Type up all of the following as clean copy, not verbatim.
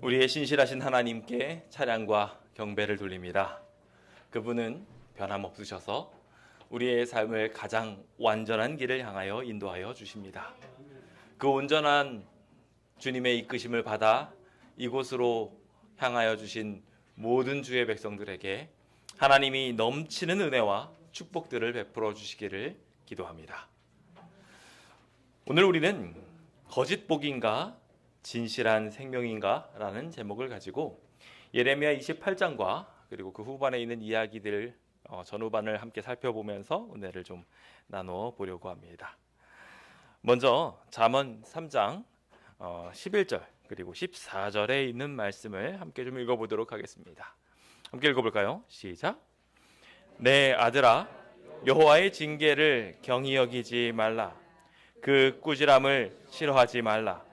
우리의 신실하신 하나님께 찬양과 경배를 돌립니다. 그분은 변함없으셔서 우리의 삶을 가장 완전한 길을 향하여 인도하여 주십니다. 그 온전한 주님의 이끄심을 받아 이곳으로 향하여 주신 모든 주의 백성들에게 하나님이 넘치는 은혜와 축복들을 베풀어 주시기를 기도합니다. 오늘 우리는 거짓 복인가 진실한 생명인가 라는 제목을 가지고 예레미야 28장과 그리고 그 후반에 있는 이야기들 전후반을 함께 살펴보면서 은혜를 좀 나누어 보려고 합니다. 먼저 잠언 3장 11절 그리고 14절에 있는 말씀을 함께 좀 읽어보도록 하겠습니다. 함께 읽어볼까요? 시작. 내 아들아, 여호와의 징계를 경히 여기지 말라. 그 꾸지람을 싫어하지 말라.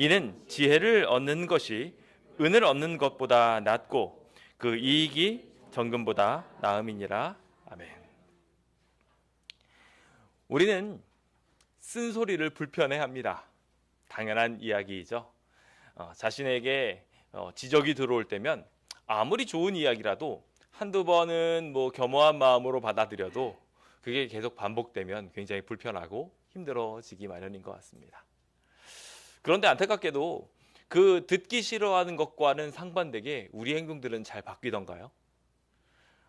이는 지혜를 얻는 것이 은을 얻는 것보다 낫고 그 이익이 정금보다 나음이니라. 아멘. 우리는 쓴소리를 불편해합니다. 당연한 이야기이죠. 자신에게 지적이 들어올 때면 아무리 좋은 이야기라도 한두 번은 겸허한 마음으로 받아들여도 그게 계속 반복되면 굉장히 불편하고 힘들어지기 마련인 것 같습니다. 그런데 안타깝게도 그 듣기 싫어하는 것과는 상반되게 우리 행동들은 잘 바뀌던가요?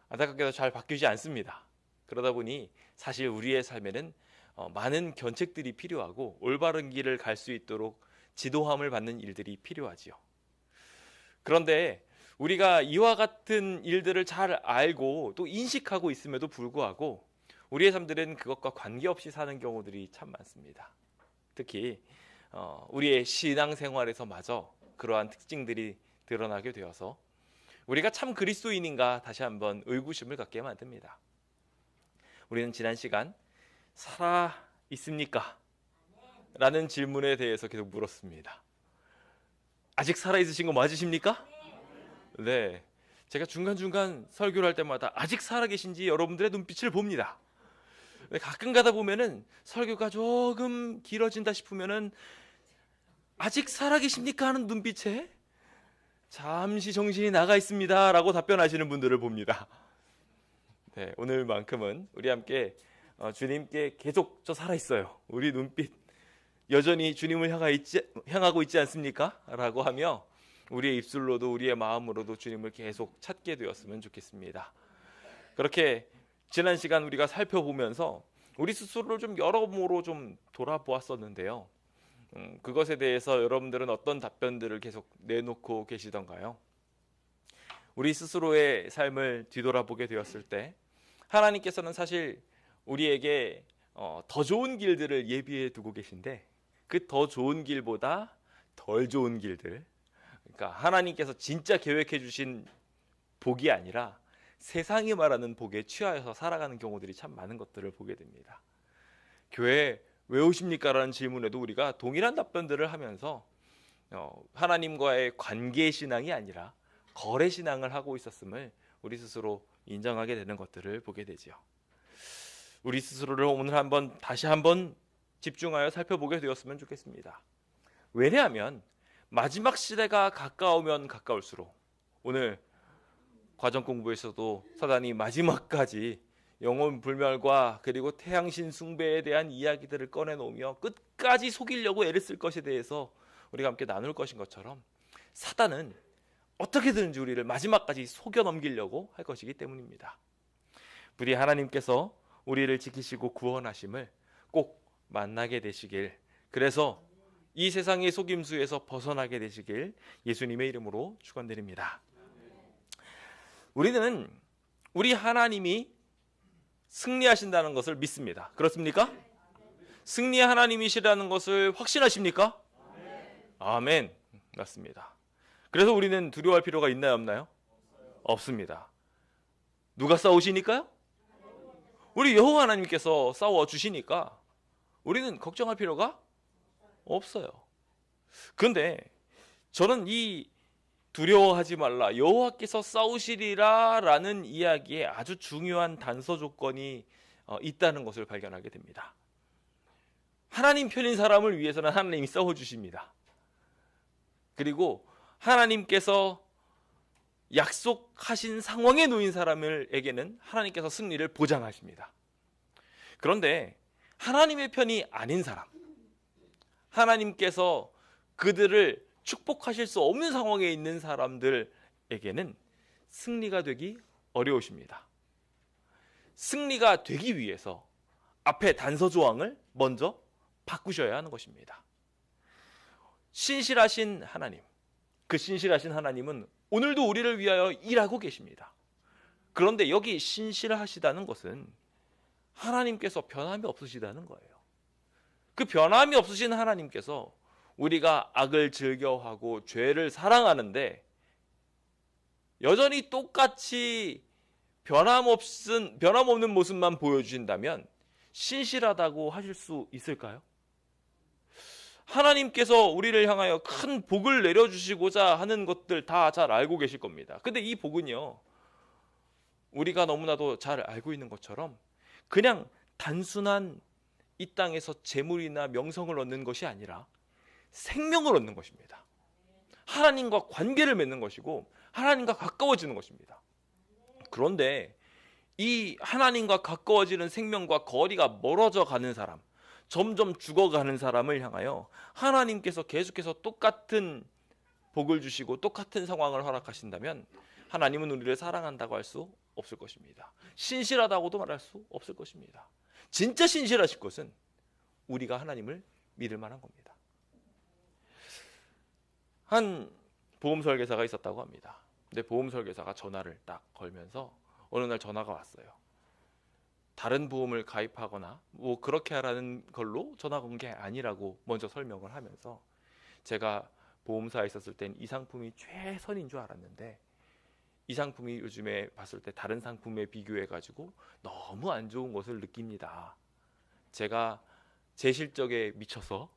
안타깝게도 잘 바뀌지 않습니다. 그러다 보니 사실 우리의 삶에는 많은 견책들이 필요하고 올바른 길을 갈 수 있도록 지도함을 받는 일들이 필요하지요. 그런데 우리가 이와 같은 일들을 잘 알고 또 인식하고 있음에도 불구하고 우리의 삶들은 그것과 관계없이 사는 경우들이 참 많습니다. 특히 우리의 신앙생활에서마저 그러한 특징들이 드러나게 되어서 우리가 참 그리스도인인가 다시 한번 의구심을 갖게 만듭니다. 우리는 지난 시간 살아 있습니까? 라는 질문에 대해서 계속 물었습니다. 아직 살아 있으신 거 맞으십니까? 네, 제가 중간중간 설교를 할 때마다 아직 살아 계신지 여러분들의 눈빛을 봅니다. 가끔 가다 보면은 설교가 조금 길어진다 싶으면은 아직 살아계십니까 하는 눈빛에 잠시 정신이 나가 있습니다 라고 답변하시는 분들을 봅니다. 네, 오늘만큼은 우리 함께 주님께 계속 저 살아있어요, 우리 눈빛 여전히 주님을 향하고 있지 않습니까? 라고 하며 우리의 입술로도 우리의 마음으로도 주님을 계속 찾게 되었으면 좋겠습니다. 그렇게 지난 시간 우리가 살펴보면서 우리 스스로를 좀 여러모로 좀 돌아보았었는데요. 그것에 대해서 여러분들은 어떤 답변들을 계속 내놓고 계시던가요? 우리 스스로의 삶을 뒤돌아보게 되었을 때 하나님께서는 사실 우리에게 더 좋은 길들을 예비해 두고 계신데 그 더 좋은 길보다 덜 좋은 길들, 그러니까 하나님께서 진짜 계획해 주신 복이 아니라 세상이 말하는 복에 취하여서 살아가는 경우들이 참 많은 것들을 보게 됩니다. 교회 왜 오십니까? 라는 질문에도 우리가 동일한 답변들을 하면서 하나님과의 관계 신앙이 아니라 거래 신앙을 하고 있었음을 우리 스스로 인정하게 되는 것들을 보게 되죠. 우리 스스로를 오늘 다시 한번 집중하여 살펴보게 되었으면 좋겠습니다. 왜냐하면 마지막 시대가 가까우면 가까울수록 오늘 과정 공부에서도 사단이 마지막까지 영혼 불멸과 그리고 태양신 숭배에 대한 이야기들을 꺼내놓으며 끝까지 속이려고 애를 쓸 것에 대해서 우리가 함께 나눌 것인 것처럼 사단은 어떻게든지 우리를 마지막까지 속여 넘기려고 할 것이기 때문입니다. 부디 하나님께서 우리를 지키시고 구원하심을 꼭 만나게 되시길, 그래서 이 세상의 속임수에서 벗어나게 되시길 예수님의 이름으로 축원드립니다. 우리는 우리 하나님이 승리하신다는 것을 믿습니다. 그렇습니까? 승리의 하나님이시라는 것을 확신하십니까? 아멘. 맞습니다. 그래서 우리는 두려워할 필요가 있나요, 없나요? 없습니다. 누가 싸우시니까요? 우리 여호와 하나님께서 싸워 주시니까 우리는 걱정할 필요가 없어요. 그런데 저는 이 두려워하지 말라, 여호와께서 싸우시리라 라는 이야기에 아주 중요한 단서 조건이 있다는 것을 발견하게 됩니다. 하나님 편인 사람을 위해서는 하나님이 싸워주십니다. 그리고 하나님께서 약속하신 상황에 놓인 사람에게는 하나님께서 승리를 보장하십니다. 그런데 하나님의 편이 아닌 사람, 하나님께서 그들을 축복하실 수 없는 상황에 있는 사람들에게는 승리가 되기 어려우십니다. 승리가 되기 위해서 앞에 단서 조항을 먼저 바꾸셔야 하는 것입니다. 신실하신 하나님, 그 신실하신 하나님은 오늘도 우리를 위하여 일하고 계십니다. 그런데 여기 신실하시다는 것은 하나님께서 변함이 없으시다는 거예요. 그 변함이 없으신 하나님께서 우리가 악을 즐겨하고 죄를 사랑하는데 여전히 똑같이 변함없는 모습만 보여주신다면 신실하다고 하실 수 있을까요? 하나님께서 우리를 향하여 큰 복을 내려주시고자 하는 것들 다 잘 알고 계실 겁니다. 근데 이 복은요, 우리가 너무나도 잘 알고 있는 것처럼 그냥 단순한 이 땅에서 재물이나 명성을 얻는 것이 아니라 생명을 얻는 것입니다. 하나님과 관계를 맺는 것이고 하나님과 가까워지는 것입니다. 그런데 이 하나님과 가까워지는 생명과 거리가 멀어져 가는 사람, 점점 죽어가는 사람을 향하여 하나님께서 계속해서 똑같은 복을 주시고 똑같은 상황을 허락하신다면 하나님은 우리를 사랑한다고 할 수 없을 것입니다. 신실하다고도 말할 수 없을 것입니다. 진짜 신실하실 것은 우리가 하나님을 믿을 만한 겁니다. 한 보험 설계사가 있었다고 합니다. 근데 보험 설계사가 전화를 딱 걸면서 어느 날 전화가 왔어요. 다른 보험을 가입하거나 뭐 그렇게 하라는 걸로 전화 건 게 아니라고 먼저 설명을 하면서, 제가 보험사에 있었을 땐 이 상품이 최선인 줄 알았는데 이 상품이 요즘에 봤을 때 다른 상품에 비교해 가지고 너무 안 좋은 것을 느낍니다. 제가 제 실적에 미쳐서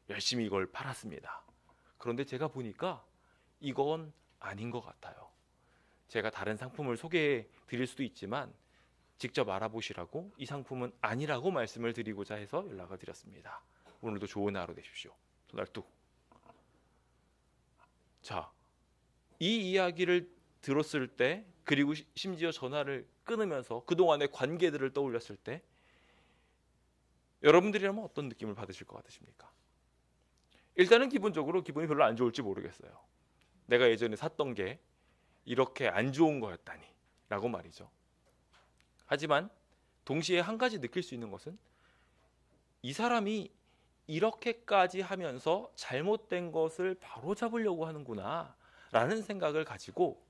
열심히 이걸 팔았습니다. 그런데 제가 보니까 이건 아닌 것 같아요. 제가 다른 상품을 소개해 드릴 수도 있지만 직접 알아보시라고, 이 상품은 아니라고 말씀을 드리고자 해서 연락을 드렸습니다. 오늘도 좋은 하루 되십시오. 전화를 뚝. 자, 이 이야기를 들었을 때, 그리고 심지어 전화를 끊으면서 그동안의 관계들을 떠올렸을 때 여러분들이라면 어떤 느낌을 받으실 것 같으십니까? 일단은 기본적으로 기분이 별로 안 좋을지 모르겠어요. 내가 예전에 샀던 게 이렇게 안 좋은 거였다니 라고 말이죠. 하지만 동시에 한 가지 느낄 수 있는 것은 이 사람이 이렇게까지 하면서 잘못된 것을 바로잡으려고 하는구나 라는 생각을 가지고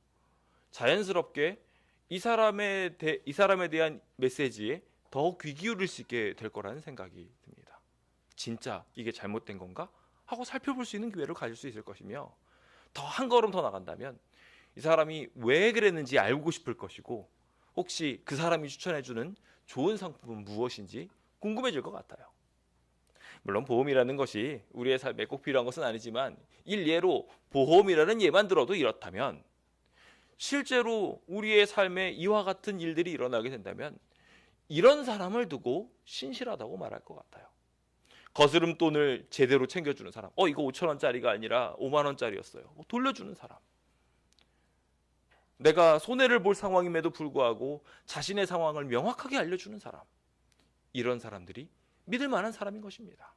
자연스럽게 이 사람에 대한 메시지에 더 귀 기울일 수 있게 될 거라는 생각이 듭니다. 진짜 이게 잘못된 건가? 하고 살펴볼 수 있는 기회를 가질 수 있을 것이며, 더 한 걸음 더 나간다면 이 사람이 왜 그랬는지 알고 싶을 것이고, 혹시 그 사람이 추천해주는 좋은 상품은 무엇인지 궁금해질 것 같아요. 물론 보험이라는 것이 우리의 삶에 꼭 필요한 것은 아니지만 일례로 보험이라는 예만 들어도 이렇다면, 실제로 우리의 삶에 이와 같은 일들이 일어나게 된다면 이런 사람을 두고 신실하다고 말할 것 같아요. 거스름돈을 제대로 챙겨주는 사람, 이거 5,000원짜리가 아니라 5만 원짜리였어요. 돌려주는 사람. 내가 손해를 볼 상황임에도 불구하고 자신의 상황을 명확하게 알려주는 사람. 이런 사람들이 믿을 만한 사람인 것입니다.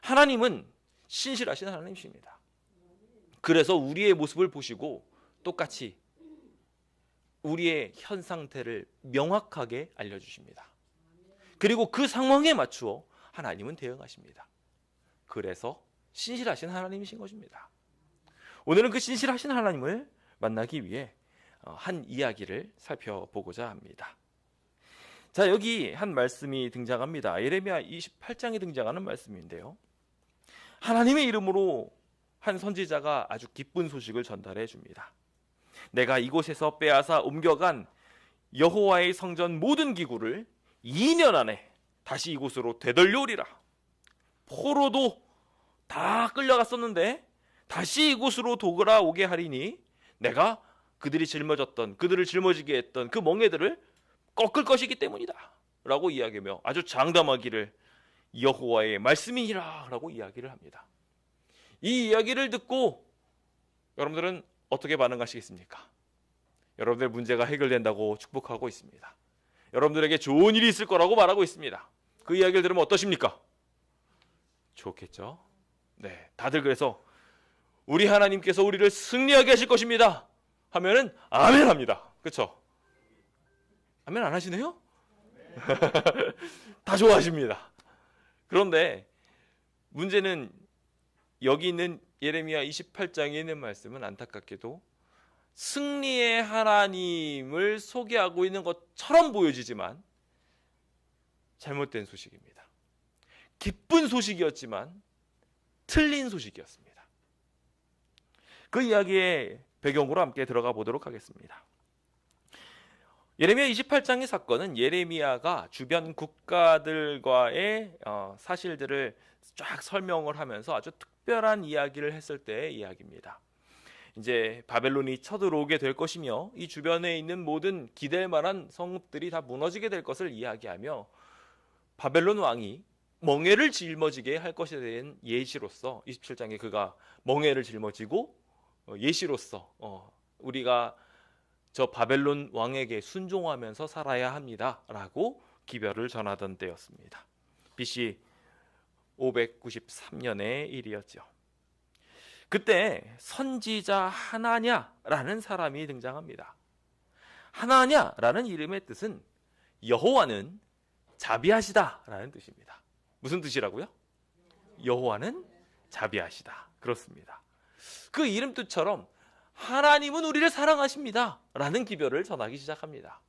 하나님은 신실하신 하나님이십니다. 그래서 우리의 모습을 보시고 똑같이 우리의 현 상태를 명확하게 알려주십니다. 그리고 그 상황에 맞추어 하나님은 대응하십니다. 그래서 신실하신 하나님이신 것입니다. 오늘은 그 신실하신 하나님을 만나기 위해 한 이야기를 살펴보고자 합니다. 자, 여기 한 말씀이 등장합니다. 예레미야 28장에 등장하는 말씀인데요. 하나님의 이름으로 한 선지자가 아주 기쁜 소식을 전달해 줍니다. 내가 이곳에서 빼앗아 옮겨간 여호와의 성전 모든 기구를 2년 안에 다시 이곳으로 되돌려오리라. 포로도 다 끌려갔었는데 다시 이곳으로 돌아오게 하리니 내가 그들을 짊어지게 했던 그 멍에들을 꺾을 것이기 때문이다 라고 이야기하며 아주 장담하기를 여호와의 말씀이니라 라고 이야기를 합니다. 이 이야기를 듣고 여러분들은 어떻게 반응하시겠습니까? 여러분들의 문제가 해결된다고 축복하고 있습니다. 여러분들에게 좋은 일이 있을 거라고 말하고 있습니다. 그 이야기를 들으면 어떠십니까? 좋겠죠? 네, 다들 그래서 우리 하나님께서 우리를 승리하게 하실 것입니다 하면은 아멘 합니다. 그렇죠? 아멘 안 하시네요? 다 좋아하십니다. 그런데 문제는 여기 있는 예레미야 28장에 있는 말씀은 안타깝게도 승리의 하나님을 소개하고 있는 것처럼 보여지지만 잘못된 소식입니다. 기쁜 소식이었지만 틀린 소식이었습니다. 그 이야기의 배경으로 함께 들어가 보도록 하겠습니다. 예레미야 28장의 사건은 예레미야가 주변 국가들과의 사실들을 쫙 설명을 하면서 아주 특별한 이야기를 했을 때의 이야기입니다. 이제 바벨론이 쳐들어오게 될 것이며 이 주변에 있는 모든 기댈 만한 성읍들이 다 무너지게 될 것을 이야기하며 바벨론 왕이 멍에를 짊어지게 할 것에 대한 예시로서 27장에 그가 멍에를 짊어지고 예시로서 우리가 저 바벨론 왕에게 순종하면서 살아야 합니다라고 기별을 전하던 때였습니다. BC 593년의 일이었죠. 그때 선지자 하나냐라는 사람이 등장합니다. 하나냐라는 이름의 뜻은 여호와는 자비하시다라는 뜻입니다. 무슨 뜻이라고요? 여호와는 자비하시다. 그렇습니다. 그 이름 뜻처럼 하나님은 우리를 사랑하십니다 라는 기별을 전하기 시작합니다.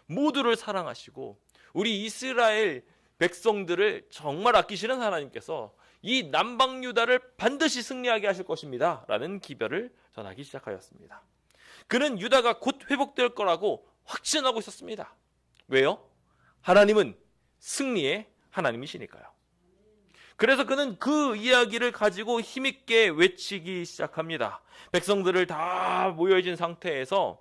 모두를 사랑하시고 우리 이스라엘 백성들을 정말 아끼시는 하나님께서 이 남방 유다를 반드시 승리하게 하실 것입니다 라는 기별을 전하기 시작하였습니다. 그는 유다가 곧 회복될 거라고 확신하고 있었습니다. 왜요? 하나님은 승리의 하나님이시니까요. 그래서 그는 그 이야기를 가지고 힘있게 외치기 시작합니다. 백성들을 다 모여진 상태에서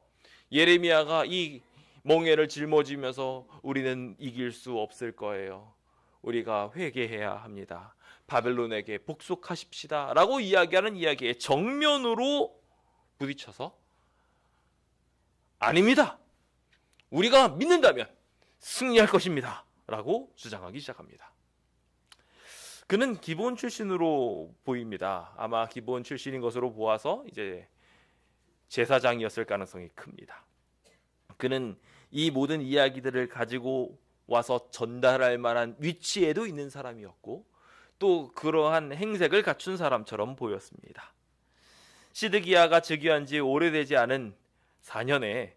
예레미야가 이 멍에를 짊어지면서 우리는 이길 수 없을 거예요. 우리가 회개해야 합니다. 바벨론에게 복속하십시다 라고 이야기하는 이야기에 정면으로 부딪혀서 아닙니다. 우리가 믿는다면 승리할 것입니다 라고 주장하기 시작합니다. 그는 기브온 출신으로 보입니다. 아마 기브온 출신인 것으로 보아서 이제 제사장이었을 가능성이 큽니다. 그는 이 모든 이야기들을 가지고 와서 전달할 만한 위치에도 있는 사람이었고 또 그러한 행색을 갖춘 사람처럼 보였습니다. 시드기야가 즉위한 지 오래되지 않은 4년에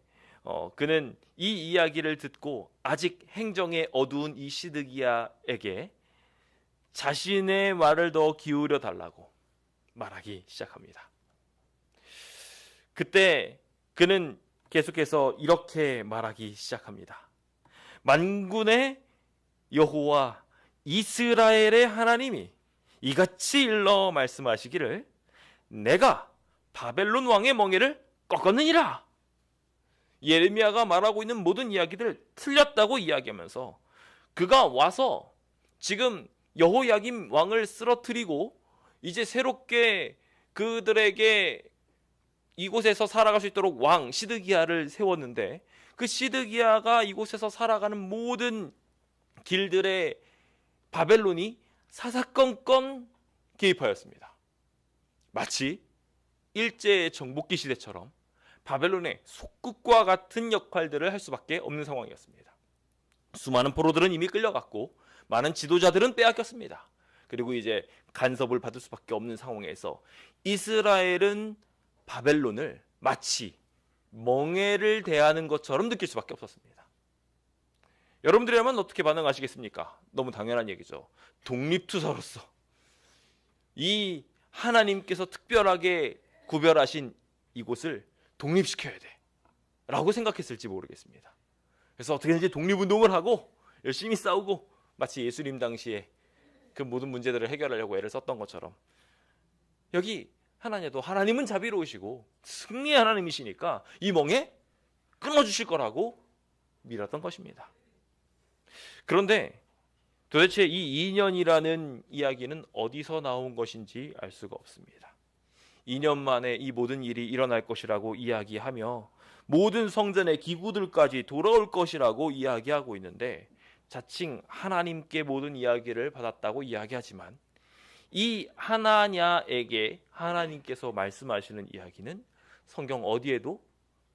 그는 이 이야기를 듣고 아직 행정에 어두운 이 시드기야에게 자신의 말을 더 기울여 달라고 말하기 시작합니다. 그때 그는 계속해서 이렇게 말하기 시작합니다. 만군의 여호와 이스라엘의 하나님이 이같이 일러 말씀하시기를 내가 바벨론 왕의 멍에를 꺾었느니라. 예레미야가 말하고 있는 모든 이야기들을 틀렸다고 이야기하면서 그가 와서 지금 여호야김 왕을 쓰러뜨리고 이제 새롭게 그들에게 이곳에서 살아갈 수 있도록 왕 시드기야를 세웠는데 그 시드기야가 이곳에서 살아가는 모든 길들의 바벨론이 사사건건 개입하였습니다. 마치 일제 정복기 시대처럼 바벨론의 속국과 같은 역할들을 할 수밖에 없는 상황이었습니다. 수많은 포로들은 이미 끌려갔고 많은 지도자들은 빼앗겼습니다. 그리고 이제 간섭을 받을 수밖에 없는 상황에서 이스라엘은 바벨론을 마치 멍에를 대하는 것처럼 느낄 수밖에 없었습니다. 여러분들이라면 어떻게 반응하시겠습니까? 너무 당연한 얘기죠. 독립투사로서 이 하나님께서 특별하게 구별하신 이곳을 독립시켜야 돼 라고 생각했을지 모르겠습니다. 그래서 어떻게든지 독립운동을 하고 열심히 싸우고 마치 예수님 당시에 그 모든 문제들을 해결하려고 애를 썼던 것처럼 여기 하나님도 하나님은 자비로우시고 승리의 하나님이시니까 이 멍에 끊어주실 거라고 믿었던 것입니다. 그런데 도대체 이 2년이라는 이야기는 어디서 나온 것인지 알 수가 없습니다. 2년 만에 이 모든 일이 일어날 것이라고 이야기하며 모든 성전의 기구들까지 돌아올 것이라고 이야기하고 있는데, 자칭 하나님께 모든 이야기를 받았다고 이야기하지만 이 하나냐에게 하나님께서 말씀하시는 이야기는 성경 어디에도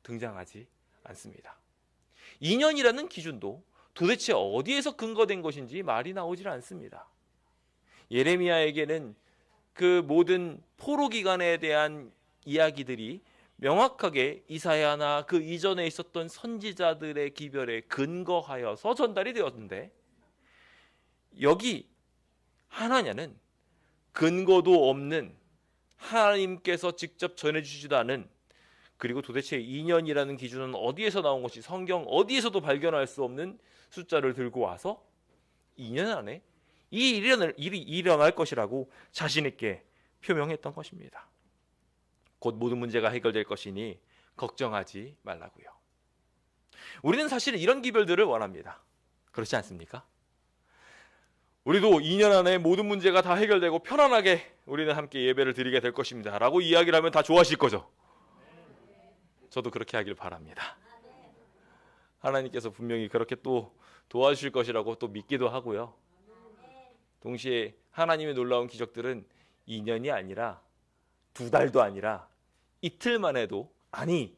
등장하지 않습니다. 2년이라는 기준도 도대체 어디에서 근거된 것인지 말이 나오질 않습니다. 예레미야에게는 그 모든 포로 기간에 대한 이야기들이 명확하게 이사야나 그 이전에 있었던 선지자들의 기별에 근거하여서 전달이 되었는데, 여기 하나냐는 근거도 없는, 하나님께서 직접 전해주지도 않은, 그리고 도대체 2년이라는 기준은 어디에서 나온 것이 성경 어디에서도 발견할 수 없는 숫자를 들고 와서 2년 안에 이 일이 일어날 것이라고 자신 있게 표명했던 것입니다. 곧 모든 문제가 해결될 것이니 걱정하지 말라고요. 우리는 사실 이런 기별들을 원합니다. 그렇지 않습니까? 우리도 2년 안에 모든 문제가 다 해결되고 편안하게 우리는 함께 예배를 드리게 될 것입니다 라고 이야기를 하면 다 좋아하실 거죠. 저도 그렇게 하길 바랍니다. 하나님께서 분명히 그렇게 또 도와주실 것이라고 또 믿기도 하고요. 동시에 하나님의 놀라운 기적들은 2년이 아니라 2달도 아니라 이틀만 해도, 아니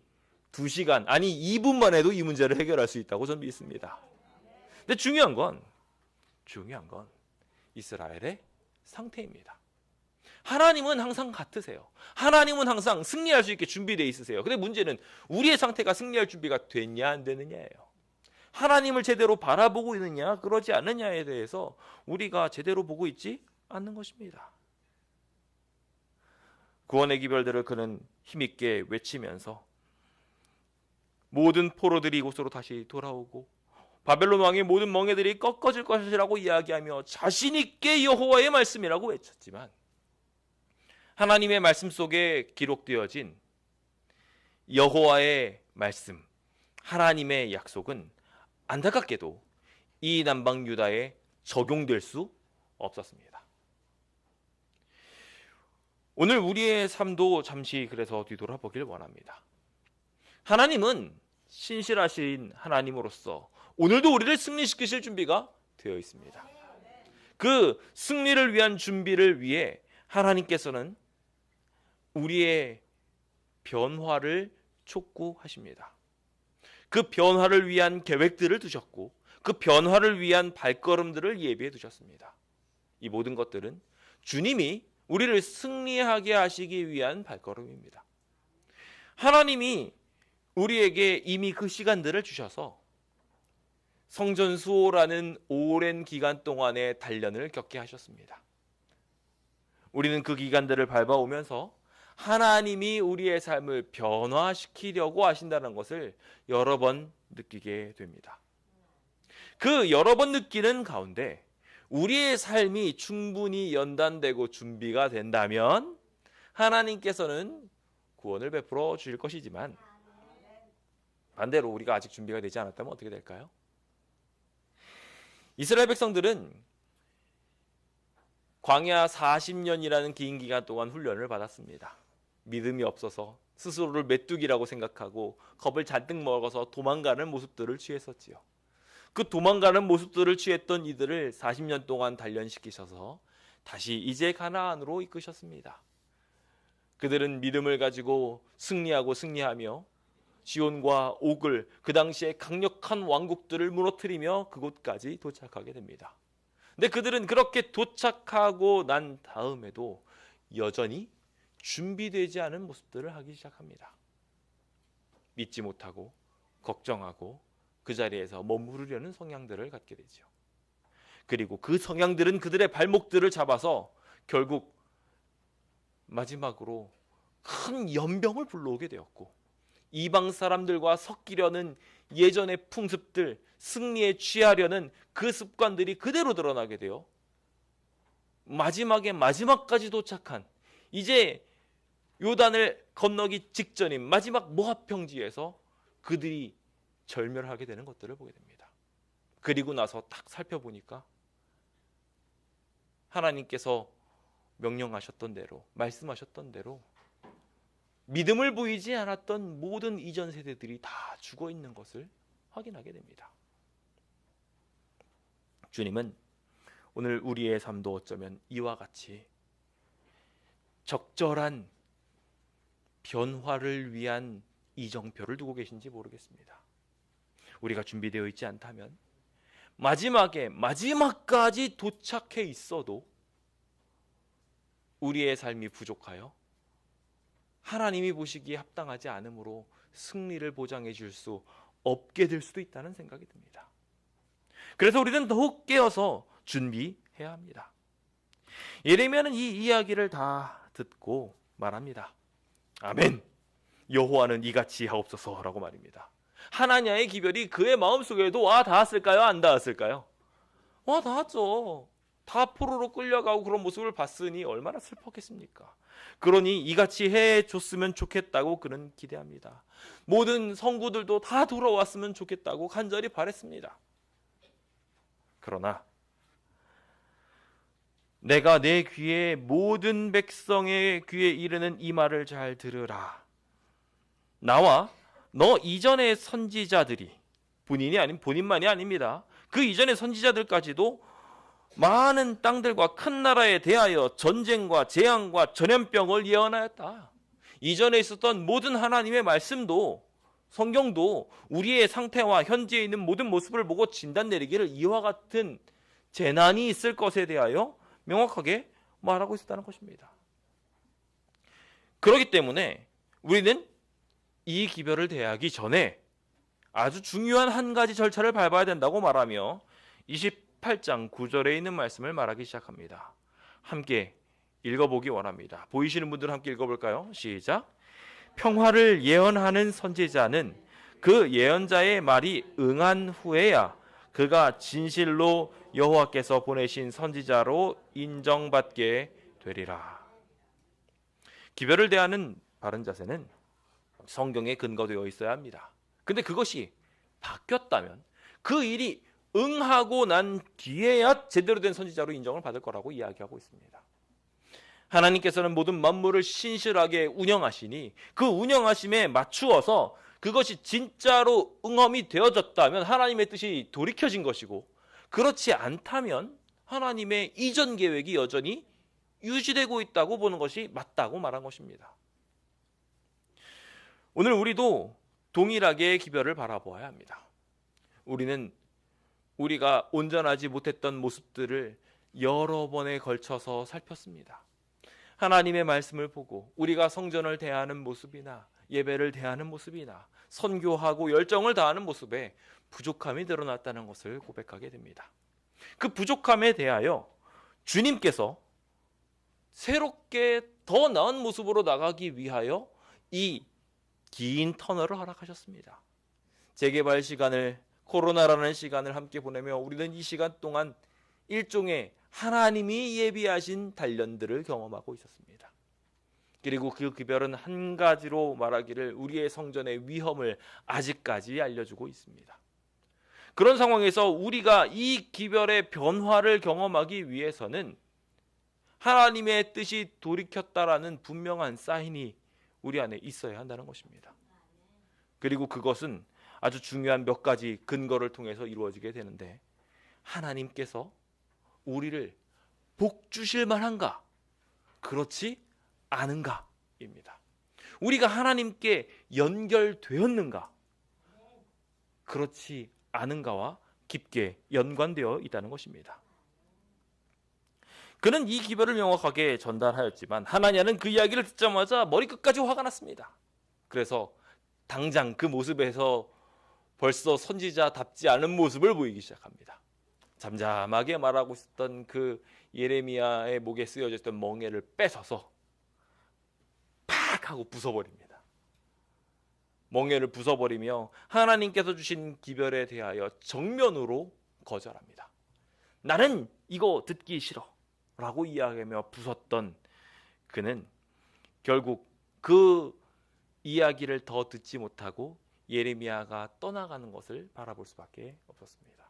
2시간, 아니 2분만 해도 이 문제를 해결할 수 있다고 저는 믿습니다. 근데 중요한 건 이스라엘의 상태입니다. 하나님은 항상 같으세요. 하나님은 항상 승리할 수 있게 준비되어 있으세요. 근데 문제는 우리의 상태가 승리할 준비가 됐냐 안 되느냐예요. 하나님을 제대로 바라보고 있느냐 그러지 않느냐에 대해서 우리가 제대로 보고 있지 않는 것입니다. 구원의 기별들을 그는 힘있게 외치면서 모든 포로들이 이곳으로 다시 돌아오고 바벨론 왕의 모든 멍에들이 꺾어질 것이라고 이야기하며 자신 있게 여호와의 말씀이라고 외쳤지만, 하나님의 말씀 속에 기록되어진 여호와의 말씀, 하나님의 약속은 안타깝게도 이 남방 유다에 적용될 수 없었습니다. 오늘 우리의 삶도 잠시 그래서 뒤돌아보길 원합니다. 하나님은 신실하신 하나님으로서 오늘도 우리를 승리시키실 준비가 되어 있습니다. 그 승리를 위한 준비를 위해 하나님께서는 우리의 변화를 촉구하십니다. 그 변화를 위한 계획들을 두셨고 그 변화를 위한 발걸음들을 예비해 두셨습니다. 이 모든 것들은 주님이 우리를 승리하게 하시기 위한 발걸음입니다. 하나님이 우리에게 이미 그 시간들을 주셔서 성전 수호라는 오랜 기간 동안의 단련을 겪게 하셨습니다. 우리는 그 기간들을 밟아오면서 하나님이 우리의 삶을 변화시키려고 하신다는 것을 여러 번 느끼게 됩니다. 그 여러 번 느끼는 가운데 우리의 삶이 충분히 연단되고 준비가 된다면 하나님께서는 구원을 베풀어 주실 것이지만, 반대로 우리가 아직 준비가 되지 않았다면 어떻게 될까요? 이스라엘 백성들은 광야 40년이라는 긴 기간 동안 훈련을 받았습니다. 믿음이 없어서 스스로를 메뚜기라고 생각하고 겁을 잔뜩 먹어서 도망가는 모습들을 취했었지요. 그 도망가는 모습들을 취했던 이들을 40년 동안 단련시키셔서 다시 이제 가나안으로 이끄셨습니다. 그들은 믿음을 가지고 승리하며 시온과 옥을, 그 당시에 강력한 왕국들을 무너뜨리며 그곳까지 도착하게 됩니다. 근데 그들은 그렇게 도착하고 난 다음에도 여전히 준비되지 않은 모습들을 하기 시작합니다. 믿지 못하고 걱정하고 그 자리에서 머무르려는 성향들을 갖게 되죠. 그리고 그 성향들은 그들의 발목들을 잡아서 결국 마지막으로 큰 연병을 불러오게 되었고, 이방 사람들과 섞이려는 예전의 풍습들, 승리에 취하려는 그 습관들이 그대로 드러나게 되어 마지막까지 도착한, 이제 요단을 건너기 직전인 마지막 모압 평지에서 그들이 절멸하게 되는 것들을 보게 됩니다. 그리고 나서 딱 살펴보니까 하나님께서 명령하셨던 대로, 말씀하셨던 대로 믿음을 보이지 않았던 모든 이전 세대들이 다 죽어 있는 것을 확인하게 됩니다. 주님은 오늘 우리의 삶도 어쩌면 이와 같이 적절한 변화를 위한 이정표를 두고 계신지 모르겠습니다. 우리가 준비되어 있지 않다면 마지막까지 도착해 있어도 우리의 삶이 부족하여 하나님이 보시기에 합당하지 않으므로 승리를 보장해 줄 수 없게 될 수도 있다는 생각이 듭니다. 그래서 우리는 더욱 깨어서 준비해야 합니다. 예레미야는 이 이야기를 다 듣고 말합니다. 아멘. 여호와는 이같이 하옵소서라고 말입니다. 하나냐의 기별이 그의 마음속에도 와 닿았을까요? 안 닿았을까요? 와 닿았죠. 다 포로로 끌려가고 그런 모습을 봤으니 얼마나 슬펐겠습니까? 그러니 이같이 해줬으면 좋겠다고 그는 기대합니다. 모든 성구들도 다 돌아왔으면 좋겠다고 간절히 바랬습니다. 그러나 내가 내 귀에 모든 백성의 귀에 이르는 이 말을 잘 들으라. 나와 너 이전의 선지자들이 본인이 아닌 본인만이 아닙니다. 그 이전의 선지자들까지도 많은 땅들과 큰 나라에 대하여 전쟁과 재앙과 전염병을 예언하였다. 이전에 있었던 모든 하나님의 말씀도 성경도 우리의 상태와 현재에 있는 모든 모습을 보고 진단 내리기를 이와 같은 재난이 있을 것에 대하여 명확하게 말하고 있었다는 것입니다. 그렇기 때문에 우리는 이 기별을 대하기 전에 아주 중요한 한 가지 절차를 밟아야 된다고 말하며 28장 9절에 있는 말씀을 말하기 시작합니다. 함께 읽어보기 원합니다. 보이시는 분들은 함께 읽어볼까요? 시작. 평화를 예언하는 선지자는 그 예언자의 말이 응한 후에야 그가 진실로 여호와께서 보내신 선지자로 인정받게 되리라. 기별을 대하는 바른 자세는 성경에 근거되어 있어야 합니다. 근데 그것이 바뀌었다면 그 일이 응하고 난 뒤에야 제대로 된 선지자로 인정을 받을 거라고 이야기하고 있습니다. 하나님께서는 모든 만물을 신실하게 운영하시니 그 운영하심에 맞추어서 그것이 진짜로 응함이 되어졌다면 하나님의 뜻이 돌이켜진 것이고, 그렇지 않다면 하나님의 이전 계획이 여전히 유지되고 있다고 보는 것이 맞다고 말한 것입니다. 오늘 우리도 동일하게 기별을 바라보아야 합니다. 우리는 우리가 온전하지 못했던 모습들을 여러 번에 걸쳐서 살폈습니다. 하나님의 말씀을 보고 우리가 성전을 대하는 모습이나 예배를 대하는 모습이나 선교하고 열정을 다하는 모습에 부족함이 드러났다는 것을 고백하게 됩니다. 그 부족함에 대하여 주님께서 새롭게 더 나은 모습으로 나가기 위하여 이 긴 터널을 허락하셨습니다. 재개발 시간을, 코로나라는 시간을 함께 보내며 우리는 이 시간 동안 일종의 하나님이 예비하신 단련들을 경험하고 있었습니다. 그리고 그 기별은 한 가지로 말하기를 우리의 성전의 위험을 아직까지 알려주고 있습니다. 그런 상황에서 우리가 이 기별의 변화를 경험하기 위해서는 하나님의 뜻이 돌이켰다라는 분명한 사인이 우리 안에 있어야 한다는 것입니다. 그리고 그것은 아주 중요한 몇 가지 근거를 통해서 이루어지게 되는데, 하나님께서 우리를 복 주실 만한가? 그렇지 않은가입니다. 우리가 하나님께 연결되었는가? 그렇지 않은가와 깊게 연관되어 있다는 것입니다. 그는 이 기별을 명확하게 전달하였지만 하나냐는 그 이야기를 듣자마자 머리끝까지 화가 났습니다. 그래서 당장 그 모습에서 벌써 선지자답지 않은 모습을 보이기 시작합니다. 잠잠하게 말하고 있었던 그 예레미야의 목에 쓰여져 있던 멍에를 뺏어서 팍 하고 부숴버립니다. 멍에를 부숴버리며 하나님께서 주신 기별에 대하여 정면으로 거절합니다. 나는 이거 듣기 싫어 라고 이야기하며 부쉈던 그는 결국 그 이야기를 더 듣지 못하고 예레미야가 떠나가는 것을 바라볼 수밖에 없었습니다.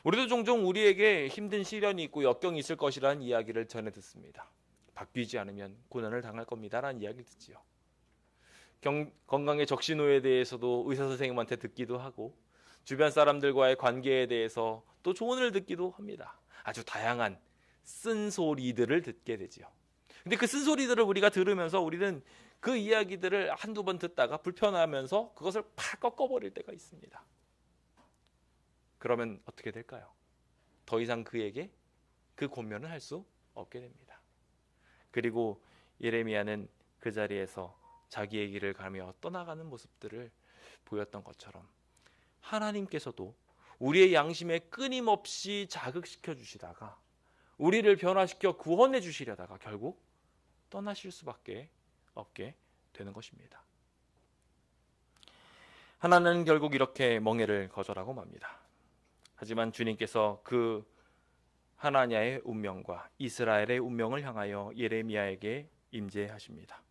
우리도 종종 우리에게 힘든 시련이 있고 역경이 있을 것이라는 이야기를 전해 듣습니다. 바뀌지 않으면 고난을 당할 겁니다라는 이야기를 듣지요. 건강의 적신호에 대해서도 의사 선생님한테 듣기도 하고 주변 사람들과의 관계에 대해서 또 조언을 듣기도 합니다. 아주 다양한 쓴소리들을 듣게 되지요. 근데 그 쓴소리들을 우리가 들으면서 우리는 그 이야기들을 한두 번 듣다가 불편하면서 그것을 팍 꺾어버릴 때가 있습니다. 그러면 어떻게 될까요? 더 이상 그에게 그 권면을 할 수 없게 됩니다. 그리고 예레미야는 그 자리에서 자기의 길을 가며 떠나가는 모습들을 보였던 것처럼 하나님께서도 우리의 양심에 끊임없이 자극시켜 주시다가 우리를 변화시켜 구원해 주시려다가 결국 떠나실 수밖에 없게 되는 것입니다. 하나는 결국 이렇게 멍에를 거절하고 맙니다. 하지만 주님께서 그 하나냐의 운명과 이스라엘의 운명을 향하여 예레미야에게 임재하십니다.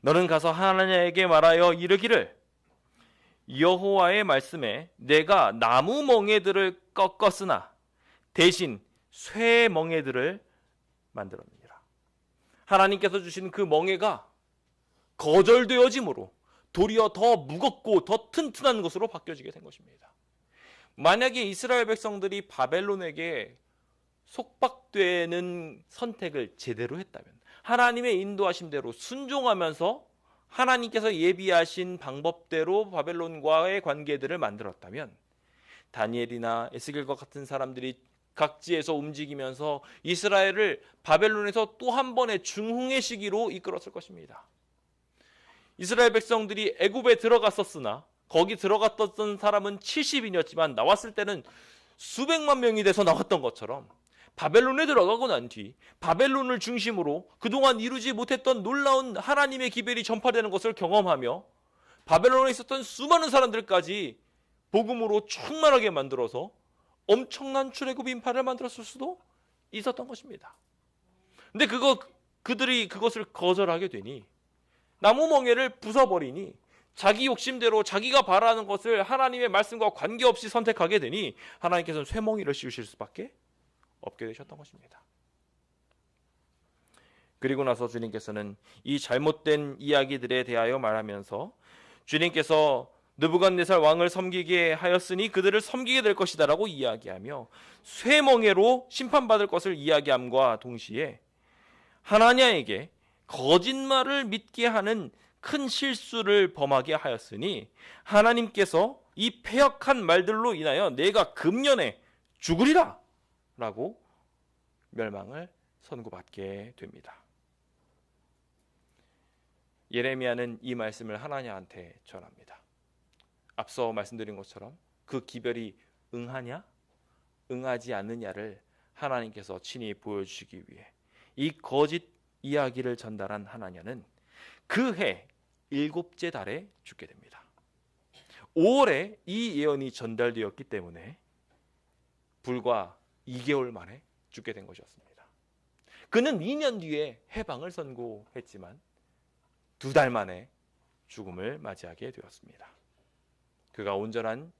너는 가서 하나냐에게 말하여 이르기를 여호와의 말씀에 내가 나무 멍에들을 꺾었으나 대신 쇠 멍에들을 만들었느니라. 하나님께서 주신 그 멍에가 거절되어짐으로 도리어 더 무겁고 더 튼튼한 것으로 바뀌어지게 된 것입니다. 만약에 이스라엘 백성들이 바벨론에게 속박되는 선택을 제대로 했다면, 하나님의 인도하심대로 순종하면서 하나님께서 예비하신 방법대로 바벨론과의 관계들을 만들었다면, 다니엘이나 에스겔과 같은 사람들이 각지에서 움직이면서 이스라엘을 바벨론에서 또 한 번의 중흥의 시기로 이끌었을 것입니다. 이스라엘 백성들이 애굽에 들어갔었으나 거기 들어갔던 사람은 70인이었지만 나왔을 때는 수백만 명이 돼서 나왔던 것처럼 바벨론에 들어가고 난 뒤 바벨론을 중심으로 그동안 이루지 못했던 놀라운 하나님의 기별이 전파되는 것을 경험하며 바벨론에 있었던 수많은 사람들까지 복음으로 충만하게 만들어서 엄청난 출애굽 인파를 만들었을 수도 있었던 것입니다. 근데 그들이 그것을 거절하게 되니 나무 멍에를 부숴버리니 자기 욕심대로 자기가 바라는 것을 하나님의 말씀과 관계없이 선택하게 되니 하나님께서는 쇠멍이를 씌우실 수밖에 없게 되셨던 것입니다. 그리고 나서 주님께서는 이 잘못된 이야기들에 대하여 말하면서 주님께서 느부갓네살 왕을 섬기게 하였으니 그들을 섬기게 될 것이다 라고 이야기하며 쇠멍에로 심판받을 것을 이야기함과 동시에 하나냐에게 거짓말을 믿게 하는 큰 실수를 범하게 하였으니 하나님께서 이 패역한 말들로 인하여 내가 금년에 죽으리라 라고 멸망을 선고받게 됩니다. 예레미야는 이 말씀을 하나냐한테 전합니다. 앞서 말씀드린 것처럼 그 기별이 응하냐 응하지 않느냐를 하나님께서 친히 보여주시기 위해 이 거짓 이야기를 전달한 하나냐는 그 해 7째 달에 죽게 됩니다. 5월에 이 예언이 전달되었기 때문에 불과 2개월 만에 죽게 된 것이었습니다. 그는 2년 뒤에 해방을 선고했지만 2달 만에 죽음을 맞이하게 되었습니다. 그가 온전한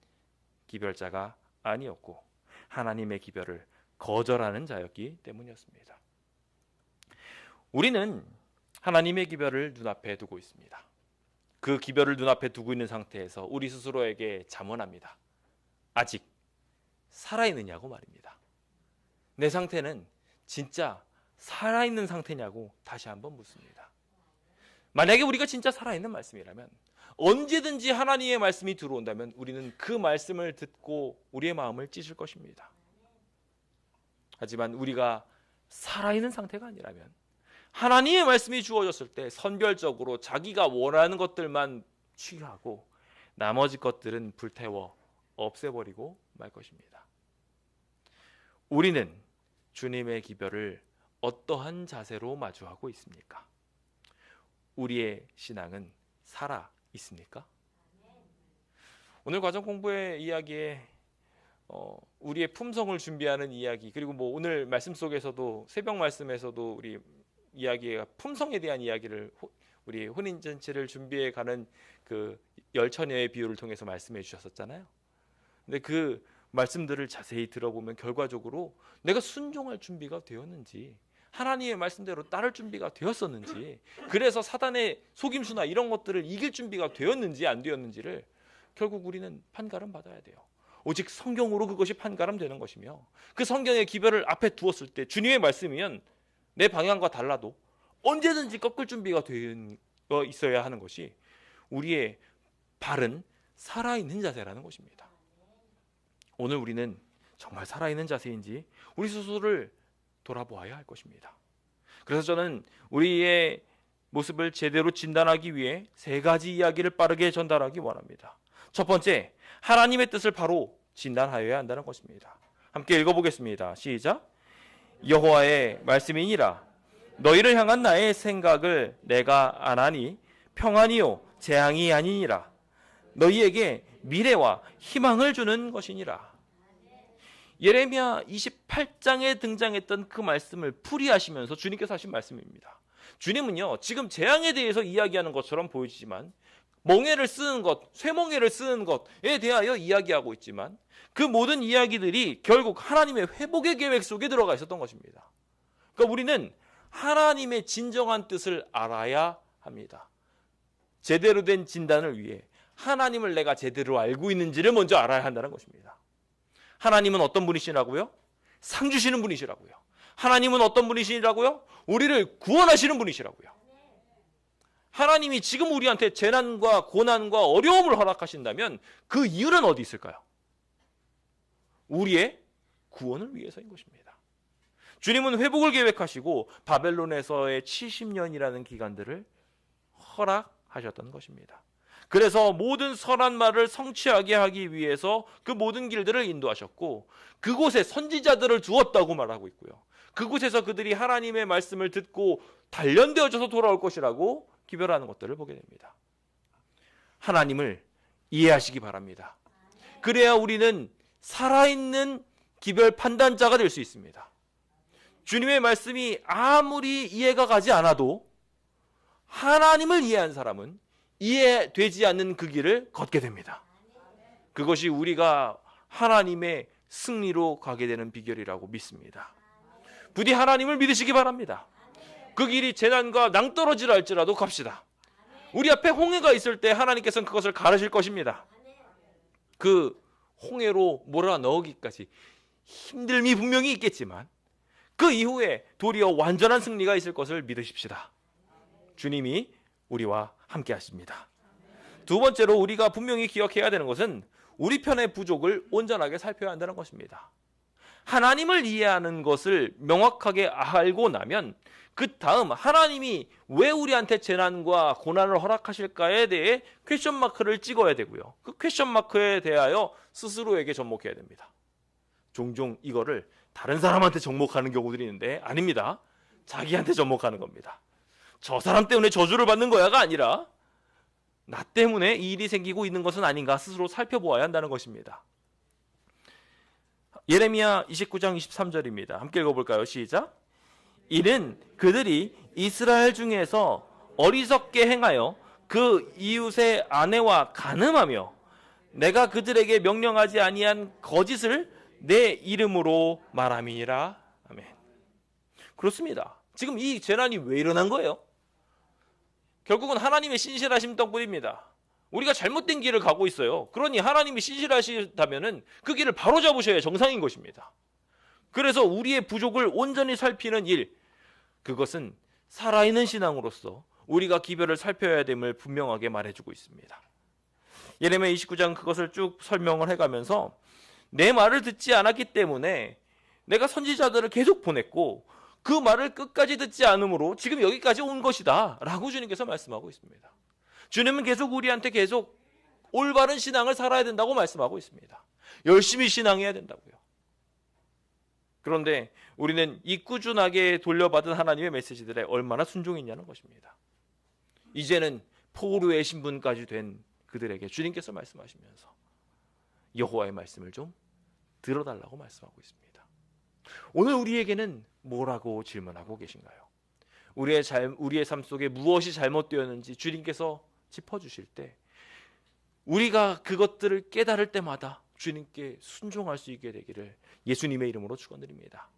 기별자가 아니었고 하나님의 기별을 거절하는 자였기 때문이었습니다. 우리는 하나님의 기별을 눈앞에 두고 있습니다. 그 기별을 눈앞에 두고 있는 상태에서 우리 스스로에게 자문합니다. 아직 살아있느냐고 말입니다. 내 상태는 진짜 살아있는 상태냐고 다시 한번 묻습니다. 만약에 우리가 진짜 살아있는 말씀이라면 언제든지 하나님의 말씀이 들어온다면 우리는 그 말씀을 듣고 우리의 마음을 찢을 것입니다. 하지만 우리가 살아있는 상태가 아니라면 하나님의 말씀이 주어졌을 때 선별적으로 자기가 원하는 것들만 취하고 나머지 것들은 불태워 없애버리고 말 것입니다. 우리는 주님의 기별을 어떠한 자세로 마주하고 있습니까? 우리의 신앙은 살아 있습니까? 오늘 과정 공부의 이야기에 우리의 품성을 준비하는 이야기, 그리고 오늘 말씀 속에서도 새벽 말씀에서도 우리 이야기가 품성에 대한 이야기를 우리 혼인잔치를 준비해 가는 그 열처녀의 비유를 통해서 말씀해 주셨었잖아요. 근데 그 말씀들을 자세히 들어보면 결과적으로 내가 순종할 준비가 되었는지 하나님의 말씀대로 따를 준비가 되었었는지, 그래서 사단의 속임수나 이런 것들을 이길 준비가 되었는지 안 되었는지를 결국 우리는 판가름 받아야 돼요. 오직 성경으로 그것이 판가름 되는 것이며, 그 성경의 기별을 앞에 두었을 때 주님의 말씀이면 내 방향과 달라도 언제든지 꺾을 준비가 되어 있어야 하는 것이 우리의 바른 살아있는 자세라는 것입니다. 오늘 우리는 정말 살아있는 자세인지 우리 스스로를 돌아보아야 할 것입니다. 그래서 저는 우리의 모습을 제대로 진단하기 위해 3가지 이야기를 빠르게 전달하기 원합니다. 첫 번째, 하나님의 뜻을 바로 진단하여야 한다는 것입니다. 함께 읽어보겠습니다. 시작. 여호와의 말씀이니라. 너희를 향한 나의 생각을 내가 아나니 평안이요 재앙이 아니니라. 너희에게 미래와 희망을 주는 것이니라. 예레미야 28장에 등장했던 그 말씀을 풀이하시면서 주님께서 하신 말씀입니다. 주님은요, 지금 재앙에 대해서 이야기하는 것처럼 보이지만 멍에를 쓰는 것, 쇠멍에를 쓰는 것에 대하여 이야기하고 있지만 그 모든 이야기들이 결국 하나님의 회복의 계획 속에 들어가 있었던 것입니다. 그러니까 우리는 하나님의 진정한 뜻을 알아야 합니다. 제대로 된 진단을 위해 하나님을 내가 제대로 알고 있는지를 먼저 알아야 한다는 것입니다. 하나님은 어떤 분이시라고요? 상 주시는 분이시라고요. 하나님은 어떤 분이시라고요? 우리를 구원하시는 분이시라고요. 하나님이 지금 우리한테 재난과 고난과 어려움을 허락하신다면 그 이유는 어디 있을까요? 우리의 구원을 위해서인 것입니다. 주님은 회복을 계획하시고 바벨론에서의 70년이라는 기간들을 허락하셨던 것입니다. 그래서 모든 선한 말을 성취하게 하기 위해서 그 모든 길들을 인도하셨고 그곳에 선지자들을 두었다고 말하고 있고요. 그곳에서 그들이 하나님의 말씀을 듣고 단련되어져서 돌아올 것이라고 기별하는 것들을 보게 됩니다. 하나님을 이해하시기 바랍니다. 그래야 우리는 살아있는 기별 판단자가 될 수 있습니다. 주님의 말씀이 아무리 이해가 가지 않아도 하나님을 이해한 사람은 이해되지 않는 그 길을 걷게 됩니다. 그것이 우리가 하나님의 승리로 가게 되는 비결이라고 믿습니다. 부디 하나님을 믿으시기 바랍니다. 그 길이 재난과 낭떠러지라 할지라도 갑시다. 우리 앞에 홍해가 있을 때 하나님께서는 그것을 가르실 것입니다. 그 홍해로 몰아 넣기까지 힘듦이 분명히 있겠지만 그 이후에 도리어 완전한 승리가 있을 것을 믿으십시다. 주님이 우리와 함께 하십니다. 두 번째로 우리가 분명히 기억해야 되는 것은 우리 편의 부족을 온전하게 살펴야 한다는 것입니다. 하나님을 이해하는 것을 명확하게 알고 나면 그 다음 하나님이 왜 우리한테 재난과 고난을 허락하실까에 대해 퀘션 마크를 찍어야 되고요. 그 퀘션 마크에 대하여 스스로에게 접목해야 됩니다. 종종 이거를 다른 사람한테 접목하는 경우들이 있는데 아닙니다. 자기한테 접목하는 겁니다. 저 사람 때문에 저주를 받는 거야가 아니라 나 때문에 이 일이 생기고 있는 것은 아닌가 스스로 살펴보아야 한다는 것입니다. 예레미야 29장 23절입니다. 함께 읽어볼까요? 시작. 이는 그들이 이스라엘 중에서 어리석게 행하여 그 이웃의 아내와 간음하며 내가 그들에게 명령하지 아니한 거짓을 내 이름으로 말함이니라. 아멘. 그렇습니다. 지금 이 재난이 왜 일어난 거예요? 결국은 하나님의 신실하심 덕분입니다. 우리가 잘못된 길을 가고 있어요. 그러니 하나님이 신실하시다면 그 길을 바로 잡으셔야 정상인 것입니다. 그래서 우리의 부족을 온전히 살피는 일, 그것은 살아있는 신앙으로서 우리가 기별을 살펴야 됨을 분명하게 말해주고 있습니다. 예레미야 29장 그것을 쭉 설명을 해가면서 내 말을 듣지 않았기 때문에 내가 선지자들을 계속 보냈고 그 말을 끝까지 듣지 않으므로 지금 여기까지 온 것이다 라고 주님께서 말씀하고 있습니다. 주님은 계속 우리한테 계속 올바른 신앙을 살아야 된다고 말씀하고 있습니다. 열심히 신앙해야 된다고요. 그런데 우리는 이 꾸준하게 돌려받은 하나님의 메시지들에 얼마나 순종했냐는 것입니다. 이제는 포로의 신분까지 된 그들에게 주님께서 말씀하시면서 여호와의 말씀을 좀 들어달라고 말씀하고 있습니다. 오늘 우리에게는 뭐라고 질문하고 계신가요? 우리의 삶 속에 무엇이 잘못되었는지 주님께서 짚어주실 때 우리가 그것들을 깨달을 때마다 주님께 순종할 수 있게 되기를 예수님의 이름으로 축원드립니다.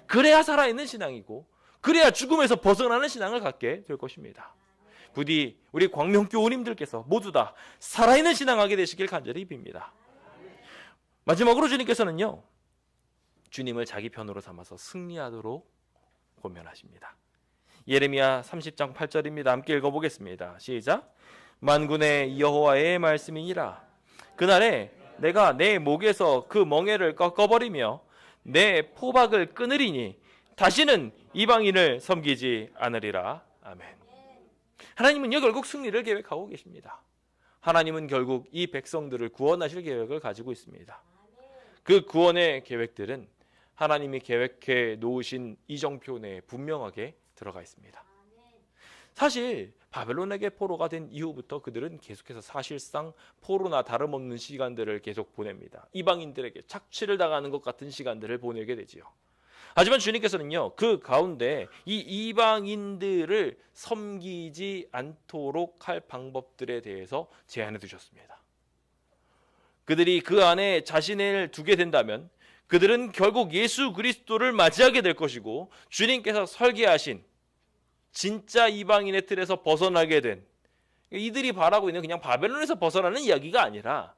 그래야 살아있는 신앙이고 그래야 죽음에서 벗어나는 신앙을 갖게 될 것입니다. 부디 우리 광명교우님들께서 모두 다 살아있는 신앙하게 되시길 간절히 빕니다. 마지막으로 주님께서는요, 주님을 자기 편으로 삼아서 승리하도록 권면하십니다. 예레미야 30장 8절입니다. 함께 읽어보겠습니다. 시작. 만군의 여호와의 말씀이니라. 그날에 내가 내 목에서 그 멍에를 꺾어버리며 내 포박을 끊으리니 다시는 이방인을 섬기지 않으리라. 아멘. 하나님은요, 결국 승리를 계획하고 계십니다. 하나님은 결국 이 백성들을 구원하실 계획을 가지고 있습니다. 그 구원의 계획들은 하나님이 계획해 놓으신 이정표 내에 분명하게 들어가 있습니다. 사실 바벨론에게 포로가 된 이후부터 그들은 계속해서 사실상 포로나 다름없는 시간들을 계속 보냅니다. 이방인들에게 착취를 당하는 것 같은 시간들을 보내게 되지요. 하지만 주님께서는요, 그 가운데 이 이방인들을 섬기지 않도록 할 방법들에 대해서 제안해 두셨습니다. 그들이 그 안에 자신을 두게 된다면 그들은 결국 예수 그리스도를 맞이하게 될 것이고, 주님께서 설계하신 진짜 이방인의 틀에서 벗어나게 된, 이들이 바라고 있는 그냥 바벨론에서 벗어나는 이야기가 아니라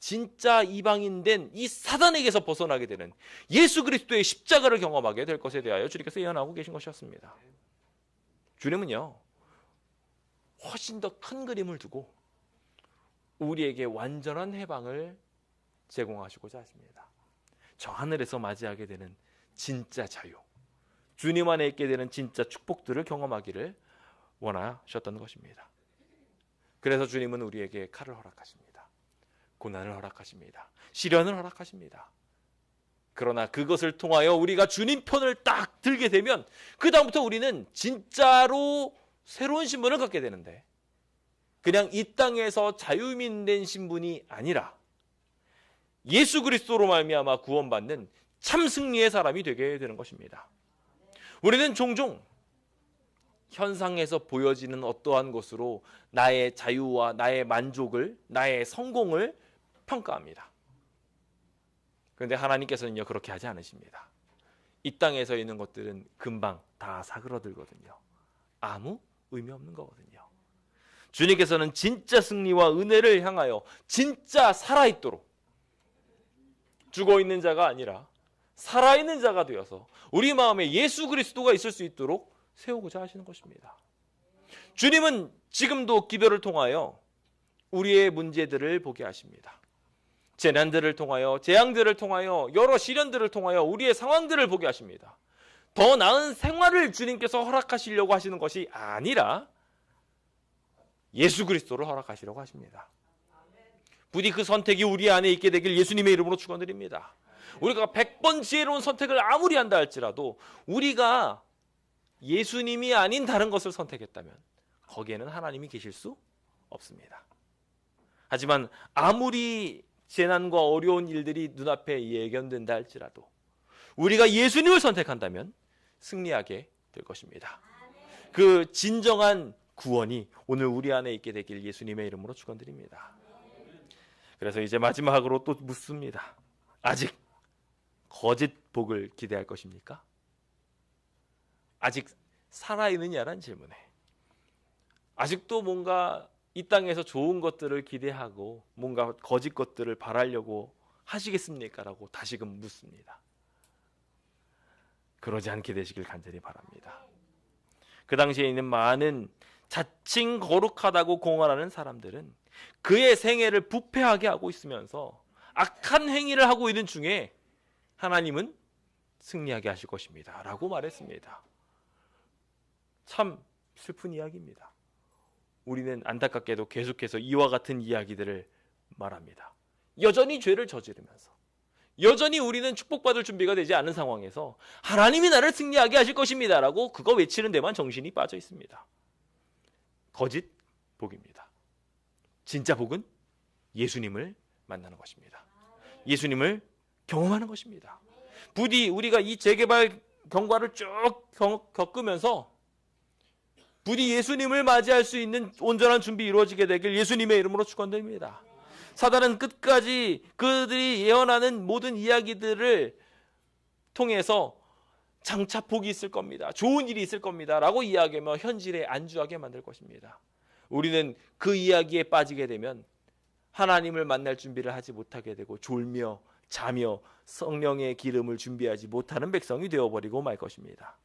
진짜 이방인 된 이 사단에게서 벗어나게 되는 예수 그리스도의 십자가를 경험하게 될 것에 대하여 주님께서 예언하고 계신 것이었습니다. 주님은요, 훨씬 더 큰 그림을 두고 우리에게 완전한 해방을 제공하시고자 하십니다. 저 하늘에서 맞이하게 되는 진짜 자유, 주님 안에 있게 되는 진짜 축복들을 경험하기를 원하셨던 것입니다. 그래서 주님은 우리에게 칼을 허락하십니다. 고난을 허락하십니다. 시련을 허락하십니다. 그러나 그것을 통하여 우리가 주님 편을 딱 들게 되면 그 다음부터 우리는 진짜로 새로운 신분을 갖게 되는데, 그냥 이 땅에서 자유민 된 신분이 아니라 예수 그리스도로 말미암아 구원받는 참 승리의 사람이 되게 되는 것입니다. 우리는 종종 현상에서 보여지는 어떠한 것으로 나의 자유와 나의 만족을, 나의 성공을 평가합니다. 그런데 하나님께서는요, 그렇게 하지 않으십니다. 이 땅에서 있는 것들은 금방 다 사그러들거든요. 아무 의미 없는 거거든요. 주님께서는 진짜 승리와 은혜를 향하여 진짜 살아있도록, 죽어있는 자가 아니라 살아있는 자가 되어서 우리 마음에 예수 그리스도가 있을 수 있도록 세우고자 하시는 것입니다. 주님은 지금도 기도를 통하여 우리의 문제들을 보게 하십니다. 재난들을 통하여, 재앙들을 통하여, 여러 시련들을 통하여 우리의 상황들을 보게 하십니다. 더 나은 생활을 주님께서 허락하시려고 하시는 것이 아니라 예수 그리스도를 허락하시려고 하십니다. 부디 그 선택이 우리 안에 있게 되길 예수님의 이름으로 축원드립니다. 우리가 100번 지혜로운 선택을 아무리 한다 할지라도 우리가 예수님이 아닌 다른 것을 선택했다면 거기에는 하나님이 계실 수 없습니다. 하지만 아무리 재난과 어려운 일들이 눈앞에 예견된다 할지라도 우리가 예수님을 선택한다면 승리하게 될 것입니다. 그 진정한 구원이 오늘 우리 안에 있게 되길 예수님의 이름으로 축원드립니다. 그래서 이제 마지막으로 또 묻습니다. 아직 거짓 복을 기대할 것입니까? 아직 살아있느냐라는 질문에 아직도 뭔가 이 땅에서 좋은 것들을 기대하고 뭔가 거짓 것들을 바라려고 하시겠습니까? 라고 다시금 묻습니다. 그러지 않게 되시길 간절히 바랍니다. 그 당시에 있는 많은 자칭 거룩하다고 공언하는 사람들은 그의 생애를 부패하게 하고 있으면서 악한 행위를 하고 있는 중에 하나님은 승리하게 하실 것입니다 라고 말했습니다. 참 슬픈 이야기입니다. 우리는 안타깝게도 계속해서 이와 같은 이야기들을 말합니다. 여전히 죄를 저지르면서, 여전히 우리는 축복받을 준비가 되지 않은 상황에서 하나님이 나를 승리하게 하실 것입니다 라고 그거 외치는 데만 정신이 빠져 있습니다. 거짓 복입니다. 진짜 복은 예수님을 만나는 것입니다. 예수님을 경험하는 것입니다. 부디 우리가 이 재개발 경과를 쭉 겪으면서 부디 예수님을 맞이할 수 있는 온전한 준비 이루어지게 되길 예수님의 이름으로 축원드립니다. 사단은 끝까지 그들이 예언하는 모든 이야기들을 통해서 장차 복이 있을 겁니다. 좋은 일이 있을 겁니다. 라고 이야기하며 현실에 안주하게 만들 것입니다. 우리는 그 이야기에 빠지게 되면 하나님을 만날 준비를 하지 못하게 되고 졸며 자며 성령의 기름을 준비하지 못하는 백성이 되어버리고 말 것입니다.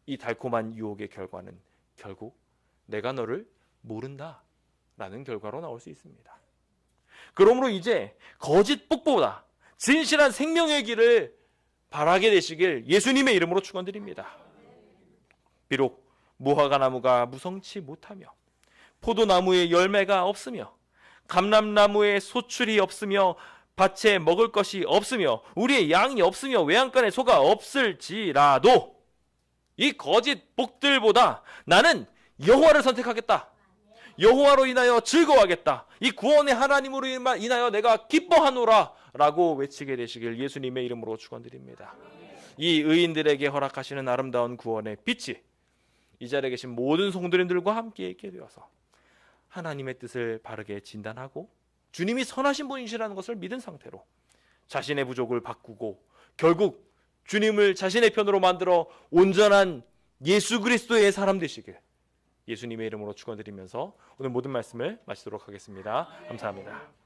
이 달콤한 유혹의 결과는 결국 내가 너를 모른다 라는 결과로 나올 수 있습니다. 그러므로 이제 거짓 복보다 진실한 생명의 길을 바라게 되시길 예수님의 이름으로 축원드립니다. 비록 무화과 나무가 무성치 못하며 포도나무에 열매가 없으며 감람나무에 소출이 없으며 밭에 먹을 것이 없으며 우리의 양이 없으며 외양간에 소가 없을지라도 이 거짓 복들보다 나는 여호와를 선택하겠다. 여호와로 인하여 즐거워하겠다. 이 구원의 하나님으로 인하여 내가 기뻐하노라 라고 외치게 되시길 예수님의 이름으로 축원드립니다. 이 의인들에게 허락하시는 아름다운 구원의 빛이 이 자리에 계신 모든 성도님들과 함께 있게 되어서 하나님의 뜻을 바르게 진단하고 주님이 선하신 분이시라는 것을 믿은 상태로 자신의 부족을 바꾸고 결국 주님을 자신의 편으로 만들어 온전한 예수 그리스도의 사람 되시길 예수님의 이름으로 축원드리면서 오늘 모든 말씀을 마치도록 하겠습니다. 감사합니다.